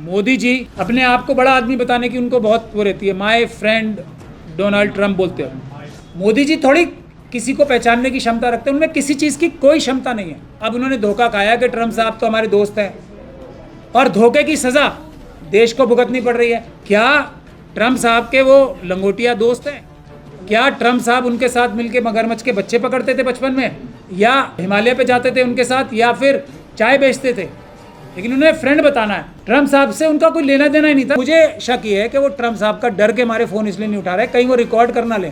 मोदी जी अपने आप को बड़ा आदमी बताने की उनको बहुत वो रहती है। माय फ्रेंड डोनाल्ड ट्रंप बोलते हैं। मोदी जी थोड़ी किसी को पहचानने की क्षमता रखते हैं, उनमें किसी चीज़ की कोई क्षमता नहीं है। अब उन्होंने धोखा खाया कि ट्रंप साहब तो हमारे दोस्त हैं और धोखे की सज़ा देश को भुगतनी पड़ रही है। क्या ट्रंप साहब के वो लंगोटिया दोस्त हैं? क्या ट्रंप साहब उनके साथ मिलके मगरमच्छ के बच्चे पकड़ते थे बचपन में, या हिमालय पे जाते थे उनके साथ, या फिर चाय बेचते थे? लेकिन उन्हें फ्रेंड बताना है। ट्रंप साहब से उनका कोई लेना देना ही नहीं था। मुझे शक ये है कि वो ट्रंप साहब का डर के मारे फ़ोन इसलिए नहीं उठा रहे, कहीं वो रिकॉर्ड करना लें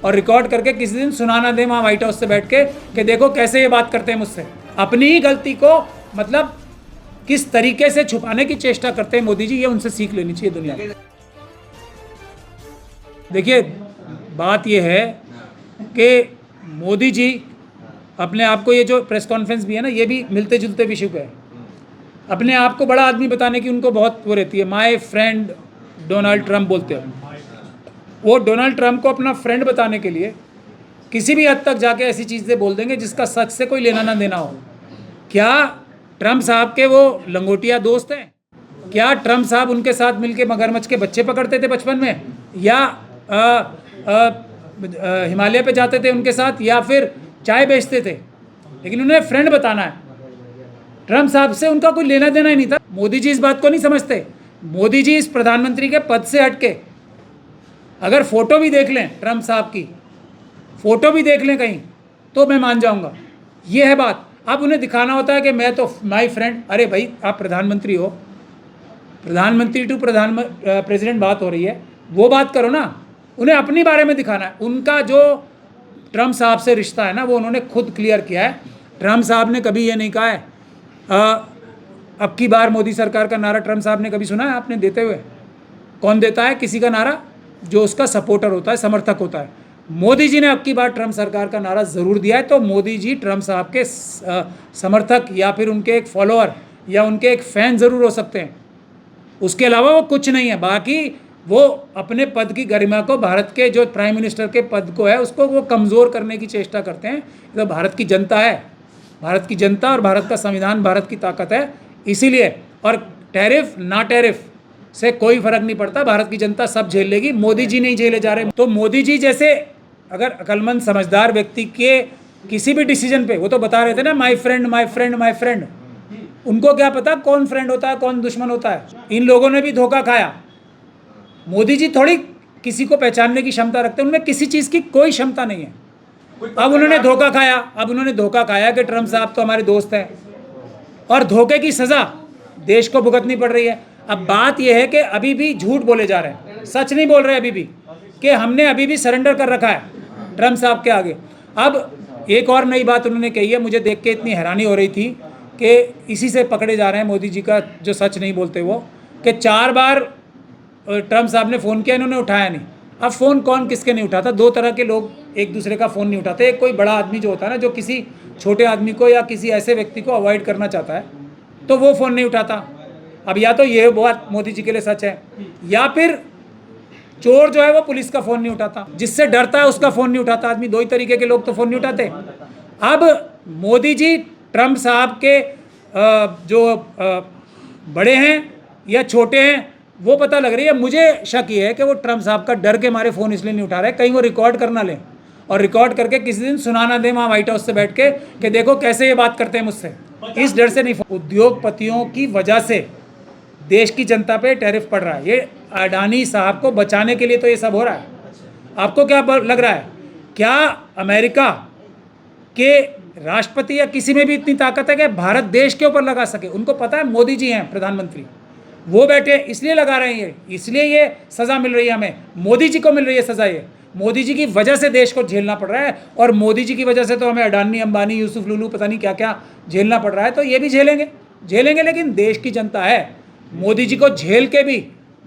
और रिकॉर्ड करके किसी दिन सुनाना दें वहाँ व्हाइट हाउस से बैठ के कि देखो कैसे ये बात करते हैं मुझसे। अपनी ही गलती को मतलब किस तरीके से छुपाने की चेष्टा करते हैं मोदी जी, ये उनसे सीख लेनी चाहिए दुनिया को। देखिए, बात ये है कि मोदी जी अपने आप को, ये जो प्रेस कॉन्फ्रेंस भी है ना, ये भी मिलते जुलते विषय पे है। अपने आप को बड़ा आदमी बताने की उनको बहुत वो रहती है। माय फ्रेंड डोनाल्ड ट्रंप बोलते हैं। वो डोनाल्ड ट्रंप को अपना फ्रेंड बताने के लिए किसी भी हद तक जाके ऐसी चीज़ें बोल देंगे जिसका सच से कोई लेना ना देना हो। क्या ट्रंप साहब के वो लंगोटिया दोस्त हैं? क्या ट्रंप साहब उनके साथ मिलके मगरमच्छ के बच्चे पकड़ते थे बचपन में, या हिमालय पे जाते थे उनके साथ, या फिर चाय बेचते थे? लेकिन उन्हें फ्रेंड बताना है। ट्रंप साहब से उनका कोई लेना देना ही नहीं था। मोदी जी इस बात को नहीं समझते। मोदी जी इस प्रधानमंत्री के पद से हटके अगर फोटो भी देख लें, ट्रंप साहब की फोटो भी देख लें कहीं, तो मैं मान जाऊंगा। ये है बात। अब उन्हें दिखाना होता है कि मैं तो माय फ्रेंड। अरे भाई, आप प्रधानमंत्री हो, प्रधानमंत्री टू प्रेसिडेंट बात हो रही है, वो बात करो ना। उन्हें अपने बारे में दिखाना है। उनका जो ट्रंप साहब से रिश्ता है ना, वो उन्होंने खुद क्लियर किया है। ट्रंप साहब ने कभी ये नहीं कहा है अब की बार मोदी सरकार का नारा ट्रंप साहब ने कभी सुना है आपने देते हुए? कौन देता है किसी का नारा? जो उसका सपोर्टर होता है, समर्थक होता है। मोदी जी ने अब की बार ट्रंप सरकार का नारा ज़रूर दिया है। तो मोदी जी ट्रंप साहब के समर्थक या फिर उनके एक फॉलोअर या उनके एक फ़ैन ज़रूर हो सकते हैं, उसके अलावा वो कुछ नहीं है। बाकी वो अपने पद की गरिमा को, भारत के जो प्राइम मिनिस्टर के पद को है, उसको वो कमज़ोर करने की चेष्टा करते हैं। तो भारत की जनता है, भारत की जनता और भारत का संविधान भारत की ताकत है, इसीलिए। और टैरिफ ना टैरिफ से कोई फर्क नहीं पड़ता, भारत की जनता सब झेल लेगी। मोदी जी नहीं झेले जा रहे। तो मोदी जी जैसे अगर अक्लमंद समझदार व्यक्ति के किसी भी डिसीजन पे, वो तो बता रहे थे ना, my friend my friend my friend. उनको क्या पता कौन फ्रेंड होता है कौन दुश्मन होता है? इन लोगों ने भी धोखा खाया। मोदी जी थोड़ी किसी को पहचानने की क्षमता रखते हैं, उनमें किसी चीज़ की कोई क्षमता नहीं है। अब उन्होंने धोखा खाया। अब उन्होंने धोखा खाया कि ट्रंप साहब तो हमारे दोस्त हैं और धोखे की सज़ा देश को भुगतनी पड़ रही है। अब बात यह है कि अभी भी झूठ बोले जा रहे हैं, सच नहीं बोल रहे अभी भी, कि हमने अभी भी सरेंडर कर रखा है ट्रंप साहब के आगे। अब एक और नई बात उन्होंने कही है, मुझे देख के इतनी हैरानी हो रही थी कि इसी से पकड़े जा रहे हैं मोदी जी का जो सच नहीं बोलते वो, कि 4 बार ट्रंप साहब ने फ़ोन किया, इन्होंने उठाया नहीं। अब फ़ोन कौन किसके नहीं उठाता? 2 तरह के लोग एक दूसरे का फ़ोन नहीं उठाते। एक कोई बड़ा आदमी जो होता है ना, जो किसी छोटे आदमी को या किसी ऐसे व्यक्ति को अवॉइड करना चाहता है, तो वो फ़ोन नहीं उठाता। अब या तो ये बात मोदी जी के लिए सच है, या फिर चोर जो है वो पुलिस का फ़ोन नहीं उठाता, जिससे डरता है उसका फ़ोन नहीं उठाता आदमी। 2 ही तरीके के लोग तो फ़ोन नहीं उठाते। अब मोदी जी ट्रंप साहब के जो बड़े हैं या छोटे हैं वो पता लग रही है। मुझे शक ये है कि वो ट्रंप साहब का डर के मारे फ़ोन इसलिए नहीं उठा रहे, कहीं वो रिकॉर्ड करना लें और रिकॉर्ड करके किसी दिन सुनाना दें वहाँ व्हाइट हाउस से बैठ के कि देखो कैसे ये बात करते हैं मुझसे। इस डर से नहीं। उद्योगपतियों की वजह से देश की जनता पे टैरिफ पड़ रहा है। ये अडानी साहब को बचाने के लिए तो ये सब हो रहा है। आपको क्या लग रहा है? क्या अमेरिका के राष्ट्रपति या किसी में भी इतनी ताकत है कि भारत देश के ऊपर लगा सके? उनको पता है मोदी जी हैं प्रधानमंत्री, वो बैठे इसलिए लगा रहे हैं, ये इसलिए ये सज़ा मिल रही है हमें। मोदी जी को मिल रही है सज़ा, ये मोदी जी की वजह से देश को झेलना पड़ रहा है। और मोदी जी की वजह से तो हमें अडानी अंबानी यूसुफ लुलू पता नहीं क्या क्या झेलना पड़ रहा है। तो ये भी झेलेंगे, लेकिन देश की जनता है, मोदी जी को झेल के भी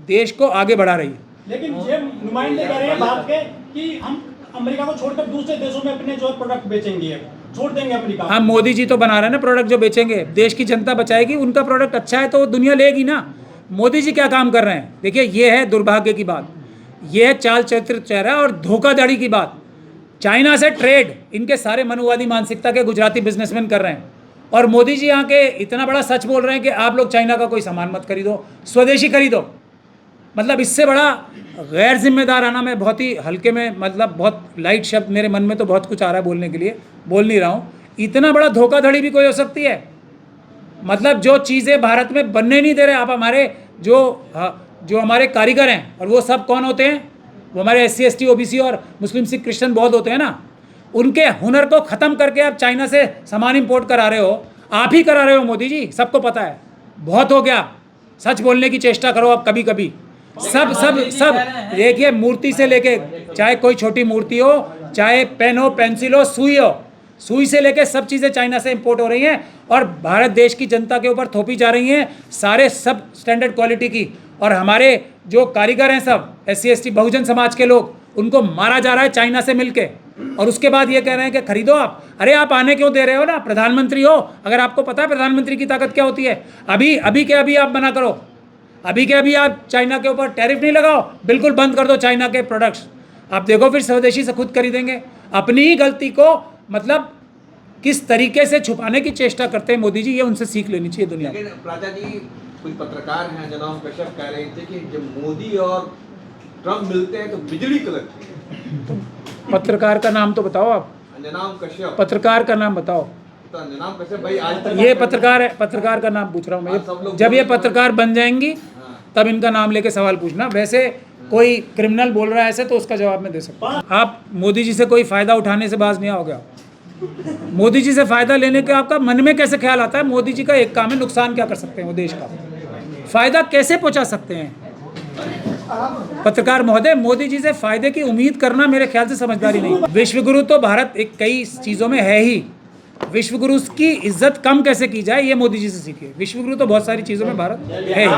देश को आगे बढ़ा रही है। लेकिन ये नुमाइंदे कह रहे हैं बात के कि हम अमेरिका को छोड़कर दूसरे देशों में अपने जो प्रोडक्ट बेचेंगे, छोड़ देंगे अमेरिका। हाँ, मोदी जी तो बना रहे हैं ना प्रोडक्ट जो बेचेंगे, देश की जनता बचाएगी। उनका प्रोडक्ट अच्छा है तो दुनिया लेगी ना। मोदी जी क्या काम कर रहे हैं? देखिए, ये है दुर्भाग्य की बात, ये है चाल चरित्र चेहरा और धोखाधड़ी की बात। चाइना से ट्रेड इनके सारे मनुवादी मानसिकता के गुजराती बिजनेसमैन कर रहे हैं। और मोदी जी यहाँ के इतना बड़ा सच बोल रहे हैं कि आप लोग चाइना का कोई सामान मत खरीदो, स्वदेशी खरीदो। मतलब इससे बड़ा गैर जिम्मेदार आना, मैं बहुत ही हल्के में, मतलब बहुत लाइट शब्द, मेरे मन में तो बहुत कुछ आ रहा है बोलने के लिए, बोल नहीं रहा हूँ। इतना बड़ा धोखाधड़ी भी कोई हो सकती है? मतलब जो चीज़ें भारत में बनने नहीं दे रहे आप, हमारे जो हमारे कारीगर हैं, और वो सब कौन होते हैं? वो हमारे SC ST OBC और मुस्लिम सिख क्रिश्चियन बहुत होते हैं ना, उनके हुनर को ख़त्म करके आप चाइना से सामान इंपोर्ट करा रहे हो। आप ही करा रहे हो मोदी जी, सबको पता है। बहुत हो गया, सच बोलने की चेष्टा करो आप कभी कभी। सब देखिए, मूर्ति से लेके, चाहे कोई छोटी मूर्ति हो, चाहे पेन हो, पेंसिल हो, सुई हो, सुई से लेके सब चीज़ें चाइना से इंपोर्ट हो रही हैं और भारत देश की जनता के ऊपर थोपी जा रही हैं, सारे सब स्टैंडर्ड क्वालिटी की। और हमारे जो कारीगर हैं सब SC ST बहुजन समाज के लोग, उनको मारा जा रहा है चाइना से मिलके, और उसके बाद ये कह रहे हैं कि खरीदो आप। अरे आप आने क्यों दे रहे हो ना? प्रधानमंत्री हो, अगर आपको पता है प्रधानमंत्री की ताकत क्या होती है, अभी के अभी आप मना करो, अभी के अभी आप चाइना के ऊपर टैरिफ नहीं लगाओ, बिल्कुल बंद कर दो चाइना के प्रोडक्ट्स। आप देखो फिर स्वदेशी से खुद खरीदेंगे। अपनी ही गलती को मतलब किस तरीके से छुपाने की चेष्टा करते हैं मोदी जी, ये उनसे सीख लेनी चाहिए दुनिया को। लेकिन प्राचा जी, कुछ पत्रकार हैं, जनाब कश्यप कह रहे थे कि जब मोदी और ट्रम्प मिलते हैं तो बिजली कड़कती है। पत्रकार का नाम तो बताओ आप, जनाब कश्यप, पत्रकार का नाम बताओ। तो जनाब कश्यप भाई आज तक ये पत्रकार है, पत्रकार का नाम पूछ रहा हूँ मैं। जब ये पत्रकार बन जाएंगी तब इनका नाम लेके सवाल पूछना। वैसे कोई क्रिमिनल बोल रहा है ऐसे तो उसका जवाब मैं दे सकता हूँ। आप मोदी जी से कोई फ़ायदा उठाने से बाज नहीं आओगे। आप मोदी जी से फ़ायदा लेने के आपका मन में कैसे ख्याल आता है? मोदी जी का एक काम है, नुकसान क्या कर सकते हैं वो देश का, फ़ायदा कैसे पहुँचा सकते हैं? पत्रकार महोदय, मोदी जी से फ़ायदे की उम्मीद करना मेरे ख्याल से समझदारी नहीं। विश्वगुरु तो भारत एक कई चीज़ों में है ही, विश्वगुरु की इज्जत कम कैसे की जाए ये मोदी जी से सीखिए। विश्वगुरु तो बहुत सारी चीज़ों में भारत है ही।